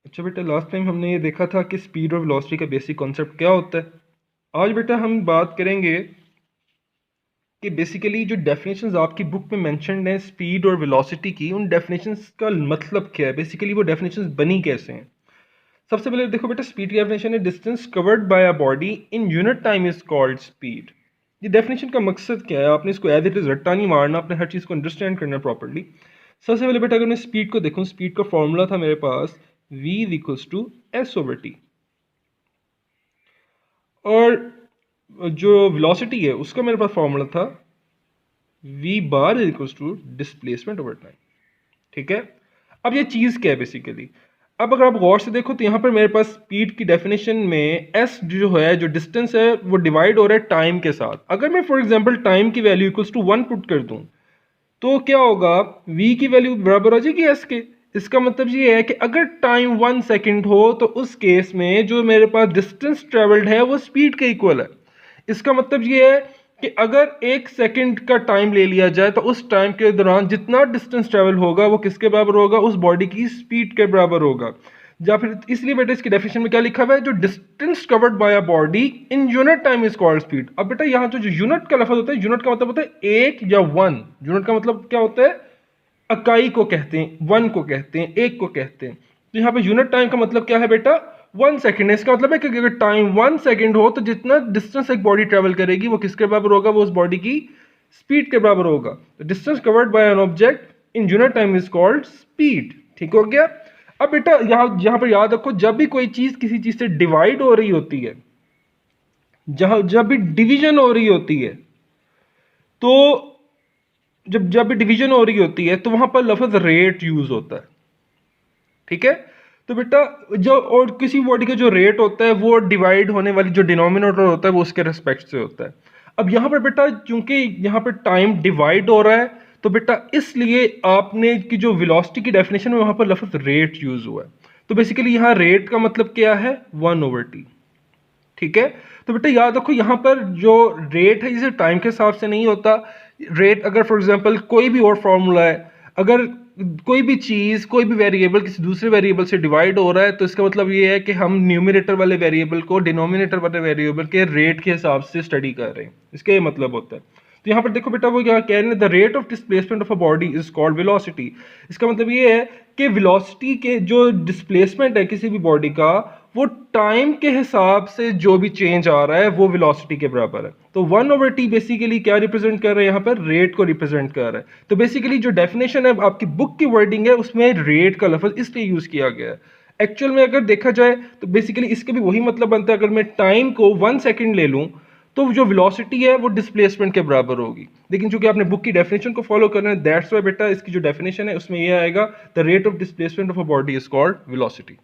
अच्छा बेटा, last time हमने ये देखा था कि स्पीड और वेलोसिटी का बेसिक कॉन्सेप्ट क्या होता है। आज बेटा हम बात करेंगे कि बेसिकली जो डेफिनेशंस आपकी बुक में मेंशन्ड हैं स्पीड और वेलोसिटी की, उन डेफिनेशंस का मतलब क्या है, बेसिकली वो डेफिनेशंस बनी कैसे हैं। सबसे पहले देखो बेटा, स्पीड की डेफिनेशन है distance covered by a body in unit time is called speed. ये डेफिनेशन का मकसद क्या है, आपने इसको एज इट इज रट्टा नहीं मारना, आपने हर चीज़ को अंडरस्टैंड करना प्रॉपरली। सबसे पहले बेटा अगर मैं स्पीड को देखूं, स्पीड का फॉर्मूला था मेरे पास v equals to S over T, और जो वेलोसिटी है उसका मेरे पास फॉर्मूला था v bar equals to displacement over time. ठीक है, अब ये चीज़ क्या है बेसिकली। अब अगर आप गौर से देखो तो यहाँ पर मेरे पास स्पीड की डेफिनेशन में s जो है, जो डिस्टेंस है, वो डिवाइड हो रहा है टाइम के साथ। अगर मैं फॉर एग्जांपल टाइम की वैल्यू इक्वल्स टू 1 पुट कर दूं तो क्या होगा, v की वैल्यू बराबर हो जाएगी s के। इसका मतलब ये है कि अगर टाइम 1 सेकंड हो तो उस केस में जो मेरे पास डिस्टेंस ट्रेवल्ड है वो स्पीड के इक्वल है। इसका मतलब ये है कि अगर 1 सेकंड का टाइम ले लिया जाए तो उस टाइम के दौरान जितना डिस्टेंस ट्रेवल होगा वो किसके बराबर होगा, उस बॉडी की स्पीड के बराबर होगा। या फिर इसलिए बेटा इसकी डेफिनेशन में क्या लिखा हुआ है, जो distance covered by a body in unit time is called speed. अब बेटा यहाँ जो यूनिट का लफ्ज होता है, यूनिट का मतलब होता है एक या वन। यूनिट का मतलब क्या होता है, इकाई को कहते हैं, वन को कहते हैं, एक को कहते हैं। तो यहाँ पे यूनिट टाइम का मतलब क्या है बेटा, 1 सेकंड है। इसका मतलब है कि अगर टाइम 1 सेकंड हो तो जितना डिस्टेंस एक बॉडी ट्रेवल करेगी वो किसके बराबर होगा, वो उस बॉडी की स्पीड के बराबर होगा। तो distance covered by an object in unit time is called speed. ठीक हो गया। अब बेटा यहाँ यहाँ पर याद रखो, जब भी कोई चीज किसी चीज से डिवाइड हो रही होती है, जब भी डिवीजन हो रही होती है, तो जब जब भी डिवीजन हो रही होती है तो वहां पर लफ्ज रेट यूज होता है। ठीक है, तो बेटा जो और किसी बॉडी का जो रेट होता है वो डिवाइड होने वाली जो डिनोमिनेटर होता है वो उसके रिस्पेक्ट से होता है। अब यहाँ पर बेटा क्योंकि यहाँ पर टाइम डिवाइड हो रहा है तो बेटा इसलिए आपने की जो वेलोसिटी की डेफिनेशन में वहां पर लफ्ज रेट यूज हुआ है। तो बेसिकली यहाँ रेट का मतलब क्या है, 1/t। ठीक है, तो बेटा याद रखो यहाँ पर जो रेट है इसे टाइम के हिसाब से नहीं होता। रेट अगर फॉर एग्जांपल कोई भी और फॉर्मूला है, अगर कोई भी चीज कोई भी वेरिएबल किसी दूसरे वेरिएबल से डिवाइड हो रहा है तो इसका मतलब ये है कि हम न्यूमरेटर वाले वेरिएबल को डिनोमिनेटर वाले वेरिएबल के रेट के हिसाब से स्टडी कर रहे हैं, इसका ये मतलब होता है। तो यहाँ पर देखो बेटा वो क्या कह रहे हैं, the rate of displacement of a body is called velocity. इसका मतलब ये है कि वेलोसिटी के जो डिस्प्लेसमेंट है किसी भी बॉडी का, वो टाइम के हिसाब से जो भी चेंज आ रहा है वो वेलोसिटी के बराबर है। तो 1/t बेसिकली क्या रिप्रेजेंट कर रहा है, यहाँ पर रेट को रिप्रेजेंट कर रहा है। तो बेसिकली जो डेफिनेशन है आपकी बुक की वर्डिंग है उसमें रेट का लफ्ज इसलिए यूज किया गया है। एक्चुअल में अगर देखा जाए तो बेसिकली इसके भी वही मतलब बनता है, अगर मैं टाइम को 1 सेकंड ले लूं तो जो वेलोसिटी है वो डिस्प्लेसमेंट के बराबर होगी। लेकिन चूंकि आपने बुक की डेफिनेशन को फॉलो करना है, दैट्स व्हाई बेटा इसकी जो डेफिनेशन है उसमें ये आएगा, the rate of displacement of a body is called velocity.